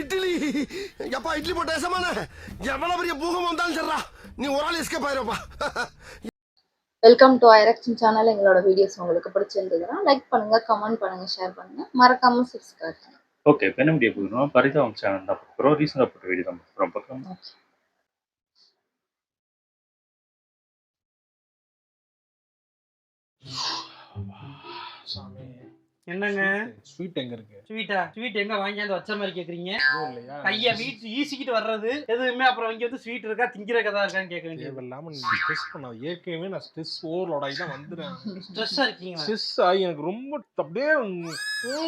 இட்லி எப்பா இட்லி போட்ட ஏசமான எவ்வளவு பெரிய பூகம் வந்தாலும் சரிடா நீ ஒரு ஆள் எஸ்கேப் ஆயிருப்பா. வெல்கம் டு ஐரக்ஷன் சேனல். எங்களோட வீடியோஸ் உங்களுக்கு பிடிச்சிருந்ததுன்னா லைக் பண்ணுங்க, கமெண்ட் பண்ணுங்க, ஷேர் பண்ணுங்க, மறக்காம சப்ஸ்கிரைப் பண்ணுங்க. ஓகே, இப்போ என்ன வீடியோ போடுறோம்? பரிதாபம் சேனல் தான் பார்க்குறோம். ரீசனாக போட்ட வீடியோ தான் பார்க்குறோம். பார்க்கலாம். என்னங்க ஸ்வீட் எங்க இருக்கு? ஸ்வீட் எங்க வாங்கியாந்து வச்ச மாதிரி கேக்குறீங்க? கைய வீட்டு ஈசிக்கிட்டு வர்றது எதுவுமே அப்புறம் இங்க வந்து ஸ்வீட் இருக்கா திங்கிற கதா இருக்கான்னு கேட்க வேண்டியது. தேவையில்லாம நீ ஸ்ட்ரெஸ் பண்ணாத. ஏற்கனவே நான் ஸ்ட்ரெஸ் ஓவர்லோட் ஆகி தான் வந்துடுறேன். ஸ்ட்ரெஸ்ஸா இருக்கீங்க? ஸ்ட்ரெஸ் ஆகி எனக்கு ரொம்ப அப்படியே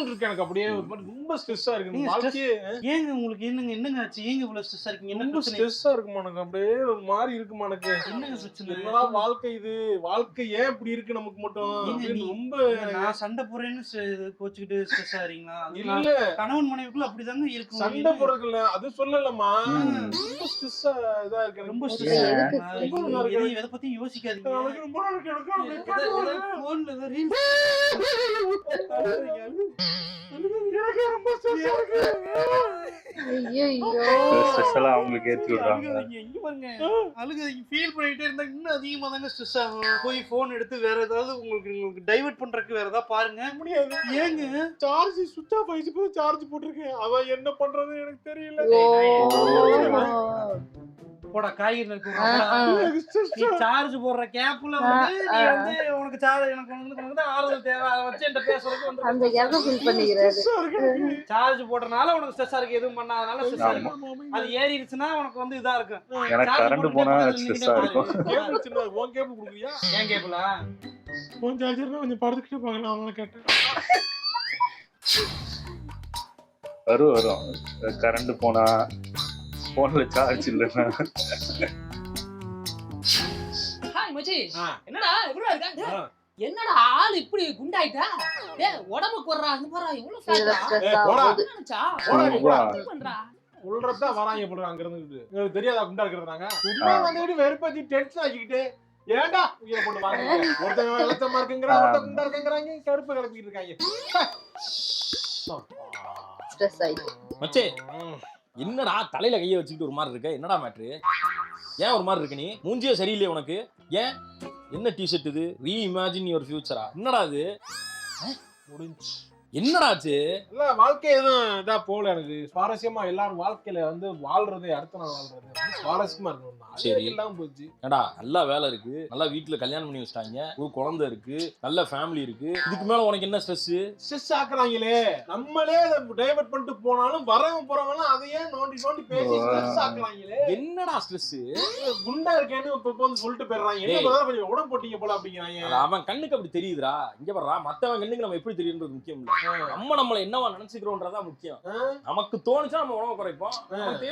இருக்கு. எனக்கு அப்படியே ஒரு மாதிரி ரொம்ப ஸ்ட்ரெஸ்ஸா இருக்கு. வாழ்க்கையே ஏங்க உங்களுக்கு என்னங்க ஆச்சு? ஏங்க இவ்வளவு ஸ்ட்ரெஸ்ஸா இருக்கீங்க? ரொம்ப ஸ்ட்ரெஸ்ஸா இருக்குமா எனக்கு? அப்படியே ஒரு மாதிரி இருக்குமா எனக்கு? என்னங்க பிரச்சனை? என்னடா வாழ்க்கை இது? வாழ்க்கை ஏன் இப்படி இருக்கு நமக்கு மட்டும்? ரொம்ப நான் சண்டை போறேன்னு கோச்சுக்கிட்டு ஸ்ட்ரெஸ் ஆறீங்களா? இல்ல, கணவன் மனைவிக்குள்ள அப்படிதாங்க இருக்கு. சண்டை போறதுல அது சொல்லலமா. ரொம்ப ஸ்ட்ரெஸ்ஸா இதா இருக்கு. ரொம்ப ஸ்ட்ரெஸ் எதை பத்தி யோசிக்காதீங்க. போன்ல அவங்களுக்கு ஏற்றி விடுறாங்க. ஃபீல் பண்ணிட்டே இருந்தா இன்னும் அதிகமா தாங்க ஸ்ட்ரெஸ் ஆகும். போய் போன் எடுத்து வேற ஏதாவது உங்களுக்கு டைவர்ட் பண்றதுக்கு வேற ஏதாவது பாருங்க. முடியாது. ஏங்க சார்ஜ் சுவிட்ச் ஆஃப் ஆயிடுச்சு. போய் சார்ஜ் போட்டிருக்கேன். அவ என்ன பண்றது எனக்கு தெரியல. போடா காய்கறி நீ சார்ஜ் போடுற கேப்ல வந்து நீ வந்து உனக்கு சார்ஜ் எனக்கு ஆறுதல் தேவை. அதை வச்சு என்கிட்ட பேசுறதுக்கு வந்து சார்ஜ் போடுறதுனால உனக்கு ஸ்ட்ரெஸ்ஸா இருக்கு. எதுவும் பண்ணாதனால ஸ்ட்ரெஸ்ஸா இருக்கு. அது ஏறிடுச்சுன்னா உனக்கு வந்து இதா இருக்கும். எனக்கு கரண்ட் போனா ஸ்ட்ரெஸ்ஸா இருக்கும். உன் கேபிள் குடுக்குறியா? ஏன் கேபிளா? உன் சார்ஜர்னா கொஞ்சம் படுத்துக்கிட்டே பார்க்கலாம். அவங்கள கேட்டேன். வரும் கரண்ட் போனா போன்ல சார்ஜ் இல்லைன்னா. ஹாய் மச்சி, என்னடா எப்படிடா இருக்க? என்னடா ஆள் இப்படி குண்டாயிட்டா? டேய் உடம்பு குறறா, அங்க போறா. எவ்வளவு ஃபேட்டா? போடா என்னச்சா? பண்றா. உள்ளறதா வராங்க போடுறாங்க அங்க இருந்து. உங்களுக்கு தெரியாதா குண்டா இருக்குறாங்க? குண்டா வந்துட்டு வெறுப்பதி டென்ஷன் ஆக்கிட்டு ஏன்டா உயிரை போட்டு வாங்க. ஒருத்தங்க வெள்ளத்தமா இருக்குங்கறா, ஒருத்தங்க குண்டா இருக்குங்கறாங்க. கருப்பு கலப்பிட்டு இருக்காங்க. ஸ்ட்ரெஸ் ஆயிடு. மச்சே, என்னடா தலையில கைய வச்சுக்கிட்டு ஒரு மாதிரி இருக்க? என்னடா மேட்ரு? ஏன் ஒரு மாதிரி இருக்க? நீ மூஞ்சியே சரியில்லையே உனக்கு. ஏன்? என்ன டிஷர்ட் இது? ரீ இமேஜின் யுவர் ஃபியூச்சரா? என்னடா இது? முடிஞ்சு. என்னடாச்சு? இல்ல, வாழ்க்கை எதுவும் இதா போல. எனக்கு சுவாரஸ்யமா எல்லாரும் வாழ்க்கையில வந்து வாழ்றது, அடுத்த நாள் வாழ்றது சுவாரஸ்யமா இருக்கணும். சரி எல்லாம் போச்சு. ஏடா நல்லா வேலை இருக்கு, நல்லா வீட்டுல கல்யாணம் பண்ணி வச்சிட்டாங்க, ஒரு குழந்தை இருக்கு, நல்ல ஃபேமிலி இருக்கு. இதுக்கு மேல உனக்கு என்ன ஸ்ட்ரெஸ்? ஸ்ட்ரெஸ் ஆக்குறாங்களே. நம்மளே டைவர்ட் பண்ணிட்டு போனாலும் வரவங்க போறவங்க அதையே நோண்டி நோண்டி பேசி ஸ்ட்ரெஸ் ஆக்குறாங்களே. என்னடா ஸ்ட்ரெஸ்? குண்டா இருக்கேன்னு இப்ப வந்து சொல்லிட்டு போயிடுறாங்க. என்ன கொஞ்சம் உடம்பு போட்டீங்க போல அப்படிங்கிறாங்க. அவன் கண்ணுக்கு அப்படி தெரியுதுடா. இங்க பாருடா, மத்தவன் கண்ணுக்கு நம்ம எப்படி தெரியுன்றது முக்கியம் இல்ல. நம்மள என்னவா நினைச்சுக்கிறோம்ன்றதா முக்கியம். நமக்கு தோணுச்சா நம்ம உடம்ப குறைப்போம்,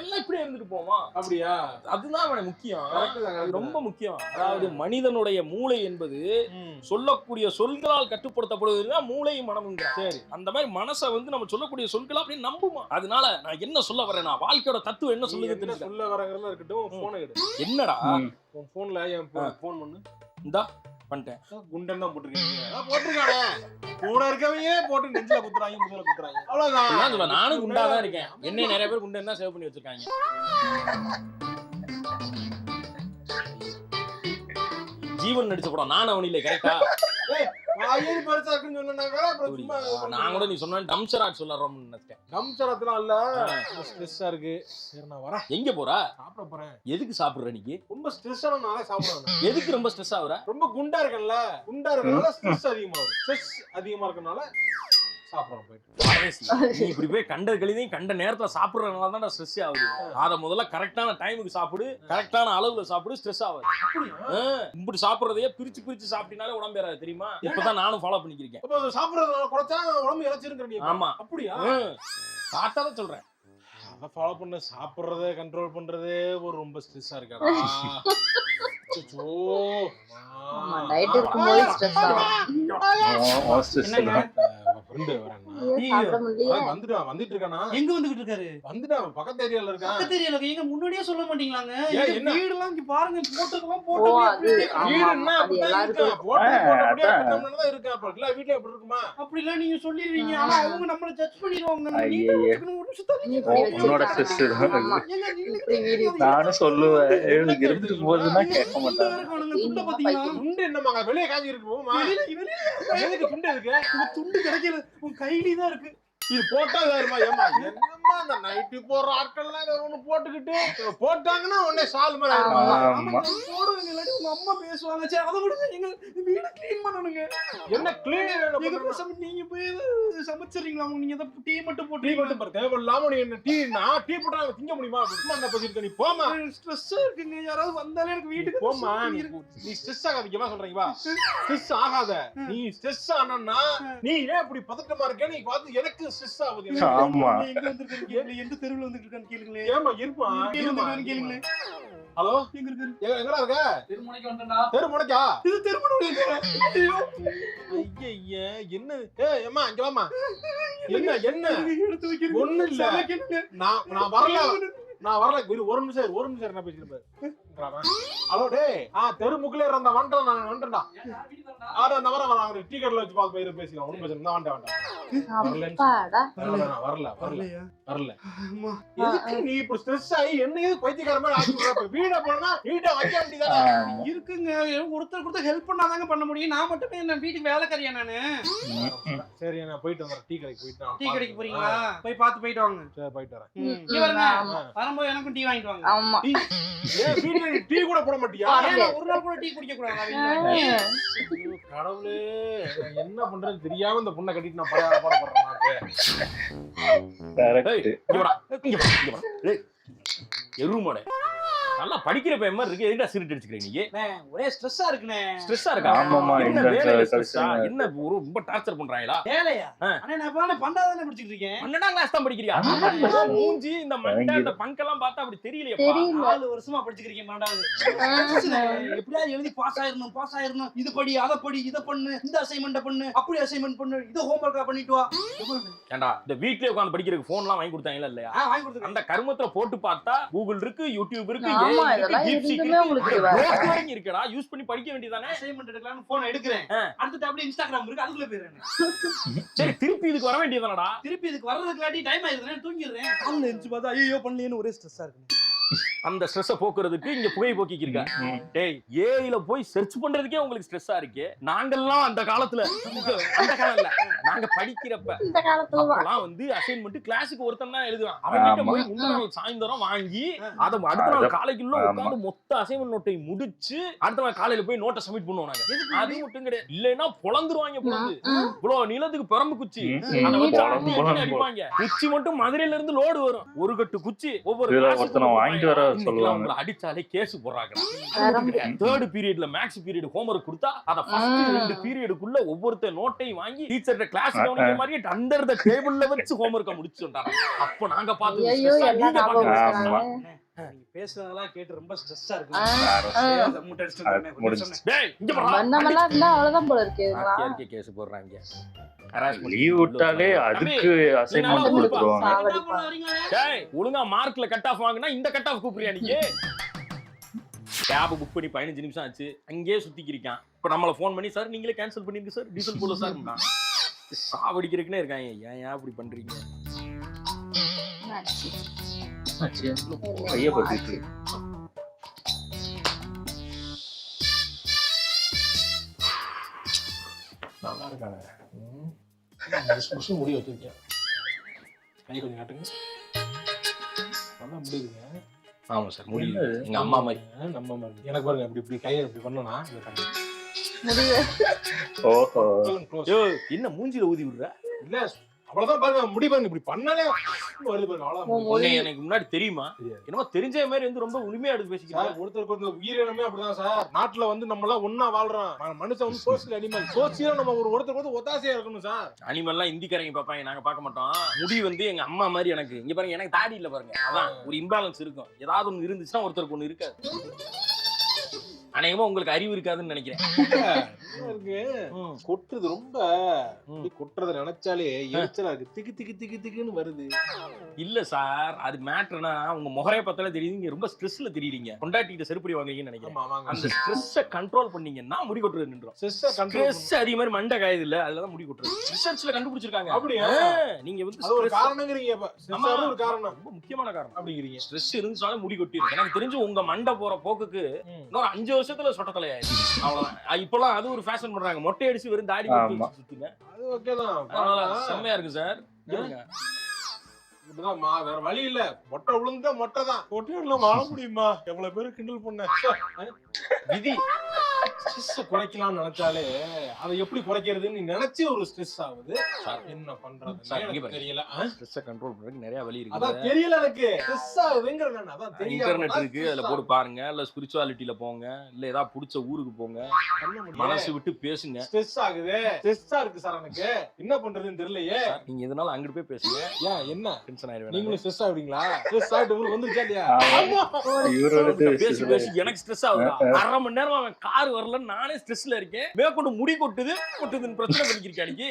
எல்லாம் இப்படியே இருந்துட்டு போவோம். அப்படியா? அதுதான் அவனை முக்கியம், ரொம்ப முக்கியம். அதாவது மனிதனுடைய மூளை என்பது சொல்லக்கூடிய சொல்களால் கட்டுப்படுத்தப்படுவதுன்னா மூளை மனமும். சரி, அந்த மாதிரி மனசை வந்து நம்ம சொல்லக்கூடிய சொல்களா அப்படின்னு நம்புமா. அதனால நான் என்ன சொல்ல வரேன்னா, வாழ்க்கையோட தத்துவம் என்ன சொல்லுது தெரியல. சொல்ல வரங்கிறதா இருக்கட்டும். போனை எடு. என்னடா உன் போன்ல என் போன் பண்ணு. இந்தா பண்ணிட்டேன். குண்டன் தான் போட்டுருக்கீங்க. போட்டுருக்கானே கூட இருக்கவங்க போட்டு நெஞ்சில குத்துறாங்க, முதுகுல குத்துறாங்க. அவ்வளவுதான். நானும் குண்டா தான் இருக்கேன். என்னைய நிறைய பேர் குண்டன் தான் சேவ் பண்ணி வச்சிருக்காங்க. ஜீவன் நடிச்ச படம் நான் அவனிலே கரெக்டா? நான் கூட நீ சொன்ன டம்சராட் சொல்லறோம்னு நினைச்சேன். டம்சராத்லாம் இல்ல, ஸ்ட்ரெஸ்ஸா இருக்கு. சரி நான் வரேன். எங்க போற? சாப்பிட போறேன். எதுக்கு சாப்பிடுற நீ? ரொம்ப ஸ்ட்ரெஸ்ஸான நாளே சாப்பிடுறேன். எதுக்கு ரொம்ப ஸ்ட்ரெஸ் ஆகுற? ரொம்ப குண்டா இருக்கேன்ல, குண்டா இருக்கனால ஸ்ட்ரெஸ் அதிகமா வரும். ஸ்ட்ரெஸ் அதிகமா இருக்கனால சாப்பிடுறேன் போயிட்டு. நீ இப்படி போய் கண்ட கழிதையும் கண்ட நேரத்துல சாப்பிடுறதுனால தான் ஸ்ட்ரெஸ் ஆகுது. அத முதல்ல கரெக்டான டைமுக்கு சாப்பிடு, கரெக்டான அளவுல சாப்பிடு, ஸ்ட்ரெஸ் ஆகாது. இப்படி சாப்பிடுறதையே பிரிச்சு பிரிச்சு சாப்பிட்டீங்கனாலே உடம்பு ஏறாது தெரியுமா? இப்பதான் நானும் ஃபாலோ பண்ணிக்கிறேன். அப்ப சாப்பிடுறதுனால குறைச்சா உடம்பு இறச்சிருக்கீங்க. ஆமா. அப்படியா? பார்த்தாதான் சொல்றேன். அத ஃபாலோ பண்ண, சாப்பிடுறத கண்ட்ரோல் பண்றதே ஒரு ரொம்ப ஸ்ட்ரெஸ்ஸா இருக்காடா. டயட் இருக்கும்போது ஸ்ட்ரெஸ் ஆகும். ஃப்ரெண்டு வரேன்னா சாப்பிட முடியல. வந்துட்டு இருக்கானா? எங்க வந்துகிட்டு இருக்காரு? வந்துட்டான், பக்கத்து ஏரியால இருக்கான். பக்கத்து ஏரியால எங்க முன்னாடியே சொல்ல மாட்டீங்களாங்க? ஏன், என்ன? வீடுலாம் இங்க பாருங்க, போட்டுக்கலாம் ஓ, அது ஆமா, வீடுன்னா அது அப்படிதான் எல்லாருக்கும் இருக்கான். போட்டபடியே அப்படிதான் இருக்கான். அப்ப எல்லா வீட்லயும் அப்படி இருக்குமா? அப்படிலாம் நீங்க சொல்லிடுவீங்க. ஆனா அவங்க நம்மள ஜட்ஜ் பண்ணிடுவாங்க. ஐயே. ஒரு நிமிஷம் தள்ளி நீ இப்படி உன்னோட வச்சிருக்காங்க. sister தான். ஆமா. ஏங்க, நீங்க இப்படி வீடு நானும் சொல்லுவேன் எனக்கு இருந்துட்டு போகுதுன்னா கேட்க மாட்டாங்க. துண்டை பாத்தீங்களா? துண்டு என்னமாங்க வெளியே காஞ்சி இருக்கு போமா? எதுக்கு துண்டு இருக்கு? உங்க துண்டு கிடைக்கல, உங்க கையிலே தான் இருக்கு. இது போட்டா வேறுமா? ஏமா என்னம்மா அந்த நைட்டு போற ஆட்கள்லாம் இதை ஒண்ணு போட்டுக்கிட்டு போட்டாங்கன்னா உடனே சால் மாதிரி ஆயிடுவாங்க. ஆமா. போடுவாங்க, இல்லாட்டி உங்க அம்மா பேசுவாங்க. சரி, அதை விடுங்க. எங்க வீட கிளீன் பண்ணணுங்க. என்ன கிளீன் எங்க பேசாம நீங்க போய் சமைச்சிடுறீங்களா? நீங்க ஏதாவது டீ மட்டும் டீ போட்டு மட்டும் பாரு, தேவையில்லாம நீ என்ன டீ போட்டா திங்க முடியுமா? சும்மா என்ன பேசிட்டு நீ போமா. ஸ்ட்ரெஸ்ஸா இருக்குங்க. யாராவது வந்தாலே எனக்கு வீட்டுக்கு போமா. நீ ஸ்ட்ரெஸ் ஆகாதீங்க சொல்றீங்க. வா, ஸ்ட்ரெஸ் ஆகாத. நீ ஸ்ட்ரெஸ் ஆனா நீ ஏன் இப்படி பதட்டமா இருக்க? நீ பார்த்து எனக்கு ஸ்ட்ரெஸ் ஆகுது. ஆமா. எங்க வந்திருக்கீங்க? எந்த தெருவுல வந்துருக்கான்னு கேளுங்களேன். ஏமா இருப்பா கேளுங்களேன். ஹலோ, எங்க இருக்காரு? எங்கடா இருக்க? திருமணைக்கு வந்துட்டா. தெரு முனைக்கா? இது திருமணம். ஐயா என்ன? ஏம்மா இங்க வாமா. என்ன எடுத்து வைக்கிறேன். ஒண்ணு இல்ல. நான் வரல ஒரு நிமிஷம் என்ன பேசிட்டு ஹலோ டேய், தெரு முக்கிலே இருந்த வந்துட்டேன். நான் வந்துட்டேன்டா. நான் வரேன். டீ கடையில வச்சு பார்த்து போய் பேசிக்கலாம். ஒண்ணும் பேச வந்துட்டேன். அப்பாடா. வரல. எதுக்கு நீ இப்ப ஸ்ட்ரெஸ் ஆகி என்ன பைத்தியக்கார மாதிரி ஆக்கி வீட போனா வீட்டை வைக்க வேண்டியதானே? இருக்குங்க. ஒருத்தர் ஹெல்ப் பண்ணாதாங்க பண்ண முடியும். நான் மட்டுமே என்ன வீட்டுக்கு வேலைக்காரியா நானு? சரி, நான் போயிட்டு வரேன். டீ கடைக்கு போறீங்களா? போய் பார்த்து போயிட்டு வாங்க. சரி, போயிட்டு வரேன். இங்க வருங்க. வரும்போது எனக்கும் டீ வாங்கிட்டு வாங்க. ஆமா. ஏன் வீட்டுல டீ கூட போட மாட்டியா? ஒரு நாள் கூட டீ குடிக்க கூடாது. கடவுளே, என்ன பண்றேன்னு தெரியாம இந்த பொண்ணை கட்டிட்டு நான் பாடப்படுறேன். எருமாடே நல்லா படிக்கிற பையன் மாதிரி இருக்கு. எதுடா சிரிட்டு அடிச்சுக்கிறீங்க நீங்க? ஒரே ஸ்ட்ரெஸ்ஸா இருக்குனே. ஸ்ட்ரெஸ்ஸா இருக்கா? ஆமாமா. என்ன இந்த வேலையில கடைசி ஸ்ட்ரெஸ்ஸா? என்ன ரொம்ப டார்ச்சர் பண்றாங்களா? வேலையா? அண்ணே, நான் இப்ப பண்டாதானே படிச்சிட்டு இருக்கேன். 12ஆம் கிளாஸ் தான் படிக்கிறியா? மூஞ்சி இந்த மண்டை இந்த பங்கெல்லாம் பார்த்தா அப்படி தெரியலையேப்பா. தெரியல. 4 வருஷமா படிச்சிருக்கீங்க பண்டாவது. எப்படியாவது எழுதி பாஸ் ஆயிரணும். இது படி, அதை படி, இதை பண்ணு, இந்த அசைன்மெண்ட் பண்ணு, அப்படி அசைன்மெண்ட் பண்ணு, இதை ஹோம்வொர்க்கா பண்ணிட்டு வா. ஏண்டா இந்த வீட்லயே உட்கார்ந்து படிக்கிறதுக்கு போன்லாம் வாங்கி கொடுத்தாங்களா இல்லையா? வாங்கி கொடுத்துருக்கேன். அந்த கருமத்துல போட்டு பார்த்தா கூகுள் இருக்கு, யூடியூப் இருக்கு, ஆமா, இதெல்லாம் இருந்துமே உங்களுக்கு இருக்கடா. யூஸ் பண்ணி படிக்க வேண்டியதானே? அசைன்மெண்ட் எடுக்கலாம்னு போன் எடுக்கிறேன். அடுத்து அப்படியே இன்ஸ்டாகிராம் இருக்கு, அதுக்குள்ள போயிடுறேன். சரி, திருப்பி இதுக்கு வர வேண்டியதானடா? திருப்பி இதுக்கு வர்றதுக்கு டைம் ஆயிடுறேன், தூங்கிடுறேன். காலைல எழுந்து பார்த்தா ஐயோ பண்ணலையேன்னு ஒரே ஸ்ட்ரெஸ்ஸா இருக்கு. அந்த ஸ்ட்ரெஸ்ஸை போக்குறதுக்கு இங்க புகை போக்கிக்கு இருக்கா? டேய், ஏஐல போய் சர்ச் பண்றதுக்கே உங்களுக்கு ஸ்ட்ரெஸ்ஸா இருக்கு. நாங்கெல்லாம் அந்த காலத்துல நாங்க படிக்கிறப்ப இந்த காலத்துல வந்து அசைன்மெண்ட் கிளாஸுக்கு ஒருத்தன் தான் எழுதுவான். அவன் கிட்ட போய் முன்னாடி நாள் சாயந்தரம் வாங்கி அதை அடுத்த நாள் காலைக்குள்ள உட்காந்து மொத்த அசைன்மெண்ட் நோட்டை முடிச்சு அடுத்த நாள் காலையில போய் நோட்டை சப்மிட் பண்ணுவோம். நாங்க அது மட்டும் கிடையாது, இல்லைன்னா பொழந்துருவாங்க. பொழந்து இவ்வளவு நீளத்துக்கு பெரம்பு குச்சி அதை வச்சு அடிப்பாங்க. குச்சி மட்டும் மதுரையில இருந்து லோடு வரும். ஒரு கட்டு குச்சி ஒவ்வொரு சொல்லுவாங்க. அடிச்சாலே கேஸ் போடுறாங்க. 3rd பீரியட்ல மேக்ஸ் பீரியட் ஹோம்வொர்க் கொடுத்தா அத ஃபர்ஸ்ட் 2 பீரியடுக்குள்ள ஒவ்வொருத்தர் நோட்டையும் வாங்கி டீச்சர்ட்ட கிளாஸ் கவனிக்கிற மாதிரி அண்டர் தி டேபிள்ல வச்சு ஹோம்வொர்க்க முடிச்சுட்டாங்க. அப்ப நாங்க பார்த்து ஐயோ எல்லாம் ஞாபகம் வச்சுட்டாங்க. நீங்க பேசுறதெல்லாம் கேட்டு ரொம்ப ஸ்ட்ரெஸ்ஸா இருக்கு. முட்டை அடிச்சிட்டு டேய் இங்க பாரு. வண்ணமெல்லாம் இருந்தா அவ்வளவுதான் போல இருக்கு. கேர்க்கே கேஸ் போடுறாங்க. லீவ் விட்டாலே அதுக்கு அசைன்மென்ட் கொடுத்துருவாங்க. டேய் ஒழுங்கா மார்க்ல கட் ஆஃப் வாங்குனா இந்த கட் ஆஃப் கூப்பிடுறியா நீங்க? கேப் புக் பண்ணி 15 நிமிஷம் ஆச்சு, அங்கேயே சுத்திக்கிருக்கான். இப்ப நம்மள ஃபோன் பண்ணி சார் நீங்களே கேன்சல் பண்ணிருங்க சார், டீசல் போல சார். சாவடிக்கிறதுக்குனே இருக்காங்க. ஏன் அப்படி பண்றீங்க? கைய பத்திட்டு நல்லா இருக்காங்க. முடி வச்சிருக்கேன். கை கொஞ்சம் காட்டுங்க. நல்லா முடியுதுங்க. ஆமா சார், முடியல. எங்க அம்மா மாதிரி நம்ம மாதிரி. எனக்கு பாருங்க இப்படி கையை இப்படி பண்ணனா முடிவு. ஓஹோ, என்ன மூஞ்சில ஊதி விடுற? இல்ல அவ்வளவுதான் பாருங்க, முடி பாருங்க இப்படி பண்ணாலே வருது பாருங்க. அவ்வளவுதான். எனக்கு முன்னாடி தெரியுமா? என்னமோ தெரிஞ்ச மாதிரி வந்து ரொம்ப உரிமையா எடுத்து பேசிக்கிறாங்க. ஒருத்தருக்கு ஒருத்தர் உயிரினமே அப்படிதான் சார். நாட்டுல வந்து நம்ம எல்லாம் ஒன்னா வாழ்றோம். மனுஷன் வந்து சோசியல் அனிமல். சோசியலா நம்ம ஒருத்தருக்கு ஒருத்தர் ஒத்தாசையா இருக்கணும் சார். அனிமல்லாம் இந்திக்காரங்க பாப்பாங்க, நாங்க பார்க்க மாட்டோம். முடி வந்து எங்க அம்மா மாதிரி எனக்கு. இங்க பாருங்க, எனக்கு தாடி இல்ல பாருங்க. அதான் ஒரு இம்பேலன்ஸ் இருக்கும். ஏதாவது ஒண்ணு இருந்துச்சுன்னா ஒருத்தருக்கு ஒண்ணு இருக்காது. அநேகமா உங்களுக்கு அறிவு இருக்காதுன்னு நினைக்கிறேன். இருக்கு ம். கொட்டுறது ரொம்ப கொட்டுறத நினைச்சாலே எரிச்சலா இருக்கு. திக்கு திக்கு திக்கு திக்குன்னு வருது. இல்ல சார், அது மேட்டர்னா உங்க முகரைய பார்த்தாலே தெரியுது நீங்க ரொம்ப ஸ்ட்ரெஸ்ல தெரியுறீங்க. கொண்டாட்டிட்டு செருப்படி வாங்குறீங்கன்னு நினைக்கிறேன். ஆமா வாங்க. அந்த ஸ்ட்ரெஸ்ஸை கண்ட்ரோல் பண்ணீங்கன்னா முடி கொட்டுறது நின்றோம். ஸ்ட்ரெஸ் கண்ட்ரோல் ஸ்ட்ரெஸ் அதிக மாதிரி மண்டை காயுது இல்ல, அதுலதான் முடி கொட்டுறது. ரிசர்ச்ல கண்டுபிடிச்சிருக்காங்க. அப்படியா? நீங்க வந்து அது ஒரு stress- காரணங்கிறீங்க. அப்ப ஆமா. ஸ்ட்ரெஸ் ஒரு காரணம் ரொம்ப முக்கியமான காரணம். அப்படிங்கிறீங்க. ஸ்ட்ரெஸ் இருந்துச்சுனாலே முடி கொட்டிடும். எனக்கு தெரிஞ்சு உங்க மண்டை போற போக்குக்கு இன்னொரு 5 வருஷத்துல சொட்ட தலையாயிடும். அவ்வளவுதான். இப்பெல்லாம் அது ஒரு ஃபேஷன் பண்றாங்க. மொட்டை அடிச்சு வெறும் தாடி ஆமா. வச்சு சுத்துங்க. அது ஓகே தான். அதனால செம்மையா இருக்கு சார். கேளுங்க. இப்படிதான் வேற வழி இல்ல. மொட்டை விழுந்தா மொட்டை தான். மொட்டையில வாழ முடியுமா? எவ்வளவு பேரு கிண்டல் பண்ண விதி. ஸ்ட்ரெஸ் குறைக்கலாம்னு நினைச்சாலே அதை எப்படி குறைக்கிறதுன்னு நினைச்சு ஒரு ஸ்ட்ரெஸ் ஆகுது. என்ன பண்றது சார், இங்க பாருங்க. தெரியல. ஸ்ட்ரெஸ்ஸை கண்ட்ரோல் பண்றதுக்கு நிறைய வழி இருக்கு. அதான் தெரியல எனக்கு. ஸ்ட்ரெஸ் ஆகுதுங்கிற நான் அதான் தெரியல. இன்டர்நெட் இருக்கு, அதுல போட்டு பாருங்க. இல்ல ஸ்பிரிச்சுவாலிட்டில போங்க, இல்ல ஏதாவது பிடிச்ச ஊருக்கு போங்க, மனசு விட்டு பேசுங்க. ஸ்ட்ரெஸ் ஆகுது. ஸ்ட்ரெஸ்ஸா இருக்கு சார் எனக்கு. என்ன பண்றதுன்னு தெரியலையே. நீங்க எதனால அங்கிட்டு போய் பேசுங்க. ஏன் என்ன டென்ஷன் ஆயிடுவேன். நீங்களும் ஸ்ட்ரெஸ் ஆகுறீங்களா? ஸ்ட்ரெஸ் ஆயிட்டு உங்களுக்கு வந்துருச்சா இல்லையா? பேசி பேசி எனக்கு ஸ்ட்ரெஸ் ஆகுது. 1/2 மணி நேரம் அவன் கார் வரல, நானே ஸ்ட்ரெஸ்ல இருக்கேன். மேற்கொண்டு முடி கொட்டுதுன்னு பிரச்சனை பண்ணிக்கிருக்காங்க.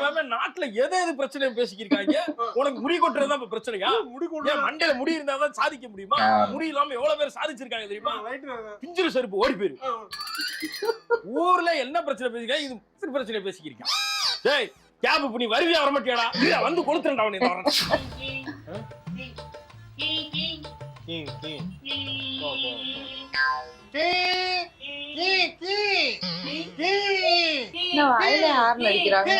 அவன் நாட்டுல எது பிரச்சனை பேசிக்கிருக்காங்க. உனக்கு முடி கொட்டுறதுதான் இப்ப பிரச்சனையா? முடி ஏன் மண்டையில முடி இருந்தாதான் சாதிக்க முடியுமா? முடி இல்லாம எவ்வளவு பேர் சாதிச்சிருக்காங்க தெரியுமா? பிஞ்சிரு செருப்பு ஓடி போயிரு. ஊர்ல என்ன பிரச்சனை பேசிக்க, இது பிரச்சனை பேசிக்கிருக்கான். டேய் கேப் இப்ப நீ வருவியா வர மாட்டியாடா? இல்ல வந்து கொளுத்துறேன்டா அவனை. வாயில ஹார்ன் அடிக்கிறாங்க.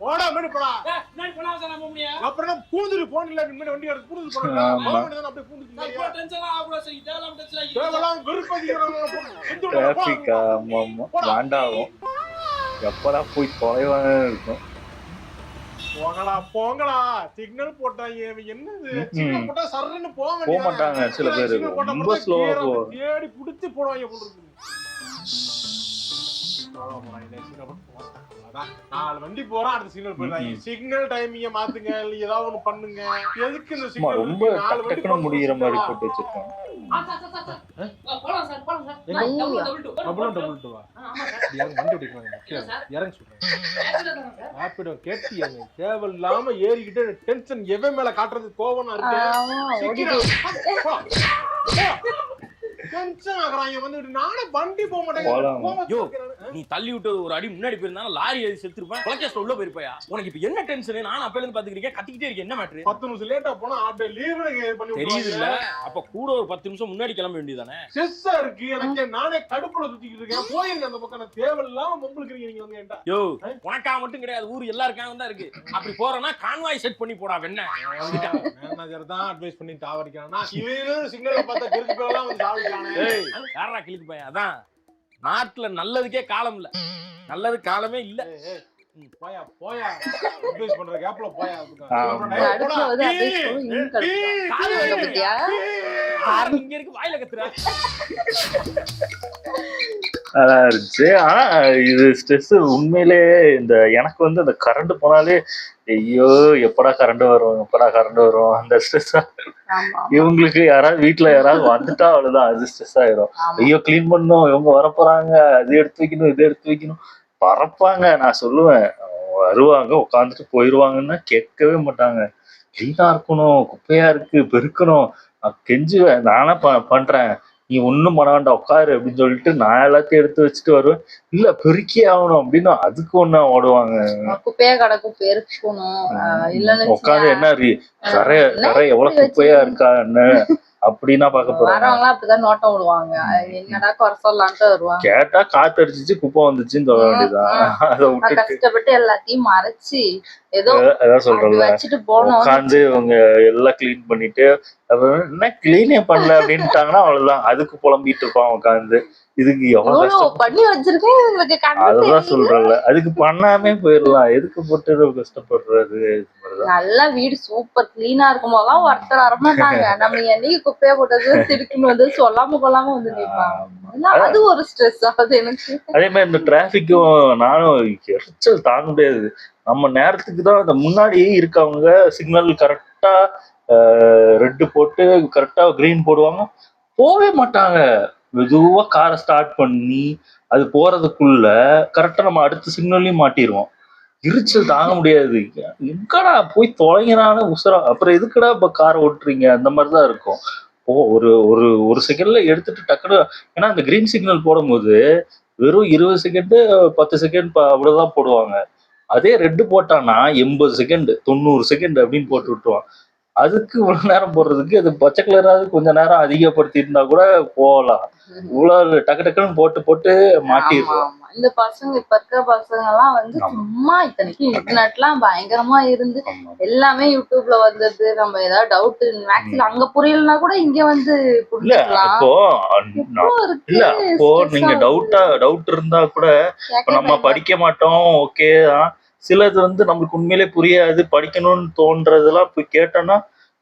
போடா முன்னாடி போடா. நான் போனா சார் நம்ம முடியா அப்புறம் பூந்துரு போன்ல முன்னாடி வண்டி எடுத்து பூந்து போறா. அப்படியே பூந்துட்டீங்க. நான் டென்ஷன் ஆகுற சரி தேவலாம் டென்ஷன் ஆகி தேவலாம் வெறுப்பதிகறாங்க. டிராபிக் வாண்டாவும் எப்படா போய் தொலைவானே இருக்கும். போங்கடா சிக்னல் போட்டாங்க. என்னது சிக்னல் போட்டா சர்றன்னு போக போக மாட்டாங்க சில பேர். ரொம்ப ஸ்லோவா போவாங்க. தேடி புடிச்சு போடுவாங்க போல இருக்கு. 4 வண்டி போறா அடுத்த சிக்னல் போயிடுறாங்க. சிக்னல் டைமிங்க மாத்துங்க, இல்ல ஏதாவது ஒண்ணு பண்ணுங்க. எதுக்கு இந்த சிக்னல் ரொம்ப டக்குனு முடியிற மாதிரி போட்டு வச்சிருக்காங்க. போலாம் சார் போலாம் சார் ஐயோ. டபுள் டூ வா. வண்டி ஓடிக்கிறாங்க. இறங்க சொல்றேன். ராபிடோ கேட்டியாங்க. தேவையில்லாம ஏறிக்கிட்டு டென்ஷன் எவன் மேல காட்டுறது கோவமா இருக்கு. ஆமா, ஓடிட்டு. டென்ஷன் ஆகுறாங்க வந்துட்டு. நானே வண்டி போக போலாம். மாட்டேன். நீ தள்ளி விட்டு ஒரு அடி முன்னாடி போயிருந்தா லாரி ஏறி செத்துருப்பேன். கொலகேஸ்ல உள்ள போயிருப்பா. உனக்கு இப்ப என்ன டென்ஷன்? நான் அப்பல இருந்து பாத்துக்கிட்டே கத்திக்கிட்டே இருக்கேன். என்ன மேட்டர்? 10 நிமிஷம் லேட்டா போனா ஆப்டே லீவ் பண்ணி தெரியுது இல்ல? அப்ப கூட ஒரு 10 நிமிஷம் முன்னாடி கிளம்ப வேண்டியதானே? ஸ்ட்ரெஸ்ஸா இருக்கு எனக்கு. நானே கடுப்புல சுத்திக்கிட்டு இருக்கேன். போயிருங்க அந்த பக்கம். தேவையில்லாம மொம்பளுக்கு நீங்க வந்து ஏன்டா? யோ உனக்கா மட்டும் கிடையாது, ஊர் எல்லாருக்காக தான் இருக்கு. அப்படி போறனா கான்வாய் செட் பண்ணி போடா. வெண்ண மேனேஜர் தான் அட்வைஸ் பண்ணி தாவரிக்கானா. இவனும் சிக்னல்ல பார்த்தா கிறுக்கு பேரெல்லாம் வந்து தாவரிக்கானே. ஏய் யாரா கிளிக்கு பையன்? அதான் நாட்டுல நல்லதுக்கே காலம் இல்ல, நல்லது காலமே இல்ல. போயா போயா அட்வைஸ் பண்ற கேப்ல போயா. அடுப்புல வந்து அப்படியே சொல்லி இன்னும் கடுப்பாங்க. காது வந்த பத்தியா? இங்க இருக்கு வாயில கத்துற. அதான் இருந்துச்சு. ஆனா இது ஸ்ட்ரெஸ் உண்மையிலே. இந்த எனக்கு வந்து அந்த கரண்ட் போனாலே ஐயோ எப்படா கரண்ட் வரும் அந்த ஸ்ட்ரெஸ். ஆமா. இவங்களுக்கு யாராவது வீட்டுல யாராவது வந்துட்டா அவ்வளவுதான், அது ஸ்ட்ரெஸ் ஆயிரும். ஆமா. ஐயோ கிளீன் பண்ணணும், இவங்க வரப்போறாங்க, அது எடுத்து வைக்கணும் இது எடுத்து வைக்கணும். பறப்பாங்க. நான் சொல்லுவேன் வருவாங்க உட்காந்துட்டு போயிருவாங்கன்னா கேட்கவே மாட்டாங்க. கிளீனா இருக்கணும், குப்பையா இருக்கு, பெருக்கணும். நான் கெஞ்சுவேன். நானே பண்றேன், நீ ஒண்ணும் பண்ண வேண்டாம் உட்காரு அப்படின்னு சொல்லிட்டு நான் எல்லாத்தையும் எடுத்து வச்சுட்டு வருவேன். இல்ல பெருக்கி ஆகணும் அப்படின்னு அதுக்கு ஒண்ணா ஓடுவாங்க. குப்பையா கிடக்கும் பெருக்கணும். இல்லன்னு உட்காந்து என்ன கரை எவ்வளவு குப்பையா இருக்கான்னு அப்படின்னா பாக்க போறாங்க. வரவங்க அப்படிதான் நோட்டம் விடுவாங்க. என்னடா குறை சொல்லலான்ட்டு வருவாங்க. கேட்டா காத்து அடிச்சிச்சு குப்பை வந்துச்சுன்னு சொல்ல வேண்டியதான். அதை விட்டுட்டு கஷ்டப்பட்டு எல்லாத்தையும் மறைச்சு ஏதோ அதான் சொல்றேன்ல, வச்சுட்டு போனோம். உட்காந்து இவங்க எல்லாம் கிளீன் பண்ணிட்டு அப்புறம் என்ன கிளீனே பண்ணல அப்படின்ட்டாங்கன்னா அவ்வளவுதான். அதுக்கு புலம்பிட்டு இருப்பான் உட்காந்து. இதுக்கு எவ்வளவு பண்ணி வச்சிருக்கேன் உங்களுக்கு. அதுதான் சொல்றேன்ல, அதுக்கு பண்ணாமே போயிடலாம். எதுக்கு போட்டு கஷ்டப்படுறது? நல்லா வீடு சூப்பர் கிளீனா இருக்கும் போதெல்லாம் ஒருத்தர் வரமாட்டாங்க. நம்ம என்னைக்கு குப்பையா போட்டது திருக்குன்னு வந்து சொல்லாம கொள்ளாம வந்து நிற்பாங்க. அது ஒரு ஸ்ட்ரெஸ் ஆகுது எனக்கு. அதே மாதிரி இந்த டிராபிக்கும் நானும் எரிச்சல் தாங்க முடியாது. நம்ம நேரத்துக்கு தான் அந்த முன்னாடி இருக்கவங்க சிக்னல் கரெக்டா ரெட்டு போட்டு கரெக்டா கிரீன் போடுவாங்க, போவே மாட்டாங்க. மெதுவா காரை ஸ்டார்ட் பண்ணி அது போறதுக்குள்ள கரெக்டா நம்ம அடுத்த சிக்னல்லையும் மாட்டிடுவோம். எரிச்சல் தாங்க முடியாது. எங்கடா போய் தொலைங்கனான உசுரா, அப்புறம் எதுக்குடா இப்ப காரை ஓட்டுறீங்க, அந்த மாதிரிதான் இருக்கும். ஒரு ஒரு ஒரு செகண்ட்ல எடுத்துட்டு டக்குனு, ஏன்னா அந்த கிரீன் சிக்னல் போடும்போது வெறும் 20 செகண்ட் 10 செகண்ட் அவ்வளவுதான் போடுவாங்க. அதே ரெட் போட்டான்னா 80 செகண்ட் 90 செகண்ட் அப்படின்னு போட்டு விட்டுருவான். அதுக்கு இவ்வளவு நேரம் போடுறதுக்கு அது பச்சை கலராவது கொஞ்ச நேரம் அதிகப்படுத்தி இருந்தா கூட போகலாம். இவ்வளவு டக்கு டக்குன்னு போட்டு போட்டு ஆமா மாட்டிடுறோம். ஆமா இந்த பசங்க இப்ப இருக்க பசங்க எல்லாம் வந்து சும்மா இத்தனைக்கும் இன்டர்நெட்லாம் பயங்கரமா இருந்து ஆமா. எல்லாமே யூடியூப்ல வந்தது. நம்ம ஏதாவது டவுட் மேக்ஸ்ல அங்க புரியலன்னா கூட இங்க வந்து இல்ல புரிஞ்சுக்கலாம். அப்போ எவ்வளவு இருக்கு இல்ல அப்போ stress நீங்க ஆகுது. டவுட் இருந்தா கூட இப்ப கேட்கவே நம்ம பயமா படிக்க மாட்டோம், ஓகே தான். சிலது வந்து நம்மளுக்கு உண்மையிலே புரியாது, படிக்கணும்னு தோன்றதெல்லாம் போய் கேட்டோம்னா,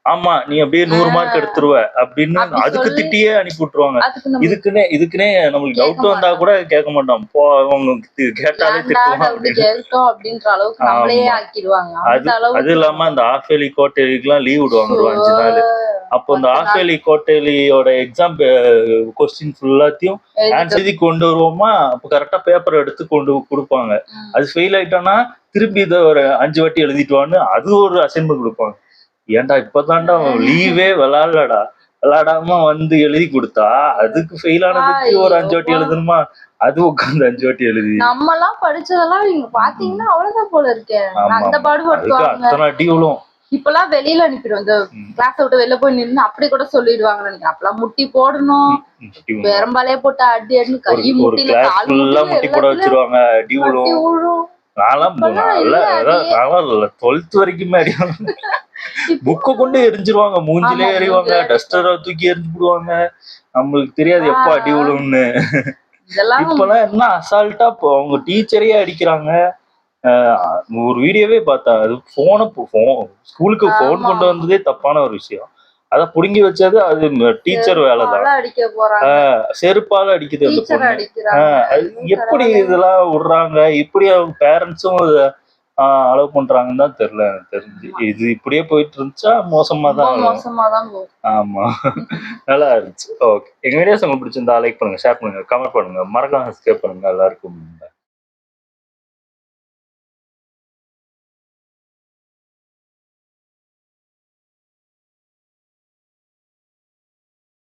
ஆமா நீ அப்படியே 100 மார்க் எடுத்துருவ அப்படின்னு அப்படி அதுக்கு சொல்லி திட்டியே அனுப்பி விட்டுருவாங்க. அதுக்கு நம்ம இதுக்குன்னே நம்மளுக்கு கேட்க டவுட் வந்தா மாட்டோம். கூட கேட்க மாட்டோம். போ அவங்க கேட்டாலே ஏன்டா திட்டுவான் டவுட் அப்படின்னு. கேட்டோம் அப்படின்ற அளவுக்கு நம்மளே ஆமா. ஆக்கிடுவாங்க. அது அந்த அது அளவுக்கு இல்லாம அந்த ஆஃப் இயர்லி குவார்டர்லிக்கெல்லாம் லீவ் விடுவாங்க ஒரு 5 நாள். அப்போ இந்த 10 ஆஃப் நாள் இயர்லி குவார்டர்லியோட எக்ஸாம் கொஸ்டின் ஃபுல்லாத்தையும் எழுதிட்டு ஆன்சர் எழுதி கொண்டு வருவோமா, அப்போ கரெக்டா பேப்பர் எடுத்து கொண்டு கொடுப்பாங்க. அது ஃபெயில் ஆயிட்டோம்னா திருப்பி இதை ஒரு 5 வாட்டி எழுதிட்டுவான்னு அது ஒரு அசைன்மெண்ட் கொடுப்பாங்க. ஏன்டா இப்பதான்டா லீவே விளையாடாம வந்து எழுதி கொடுத்தா அதுக்கு ஃபெயில் ஆனதுக்கு ஒரு 5 வாட்டி ஐயோ எழுதணுமா, அது உட்காந்து 5 வாட்டி எழுதி. நம்ம எல்லாம் படிச்சதெல்லாம் நீங்க பாத்தீங்கன்னா அவ்வளவுதான் போல இருக்கே. ஆமா அந்த ஆமா. அதுக்கு பாடுபடுத்துவாங்க. அத்தனை அடி விழும். இப்பெல்லாம் வெளியில அனுப்பிடுவோம். இந்த கிளாஸ் விட்டு வெளில போய் நின்னு அப்படி கூட சொல்லிடுவாங்க நினைக்கிறேன். அப்பெல்லாம் முட்டி போடணும், பெரும்பாலே போட்டு அடி அடின்னு கை ஒரு முட்டில கிளாஸ் கால் ஃபுல்லா முட்டில முட்டி போட எல்லாத்துலயும் வச்சிருவாங்க, அடி வட்டி விழும். விழும். நான்லாம் இப்பெல்லாம் இல்ல அடியே. 12th வரைக்குமே அடி புக்கை கொண்டு எரிஞ்சிருவாங்க, மூஞ்சிலே ஆமா எறிவாங்க, மூஞ்சில டஸ்டரை தூக்கி எரிஞ்சு போடுவாங்க. நம்மளுக்கு தெரியாது எப்ப அடி விழும்னு. இதெல்லாம் இப்பெல்லாம் என்ன அசால்ட்டா அவங்க டீச்சரையே அடிக்கிறாங்க. ஒரு வீடியோவே பார்த்தேன், அது ஸ்கூலுக்கு போன் ஆமா கொண்டு வந்ததே தப்பான ஒரு விஷயம். அத புடுங்கி வச்சது அது டீச்சர் வேலைதான். செருப்பால அடிக்க போறாங்க, செருப்பால அடிக்குது அந்த டீச்சர் பொண்ணு. அடிக்கிறாங்க. அது எப்படி இதெல்லாம் விடுறாங்க, இப்படி அவங்க பேரண்ட்ஸும் அலோவ் பண்றாங்கன்னு தான் தெரியல எனக்கு தெரிஞ்சு. இது இப்படியே போயிட்டு இருந்துச்சா மோசமா ரொம்ப தான் ஆகும். மோசமா தான் போகும். ஆமா. நல்லா இருந்துச்சு. ஓகே, எங்க வீடியோஸ் உங்களுக்கு பிடிச்சிருந்தா லைக் பண்ணுங்க, ஷேர் பண்ணுங்க, கமெண்ட் பண்ணுங்க, மறக்காம சப்ஸ்கிரைப் பண்ணுங்க. எல்லாருக்கும்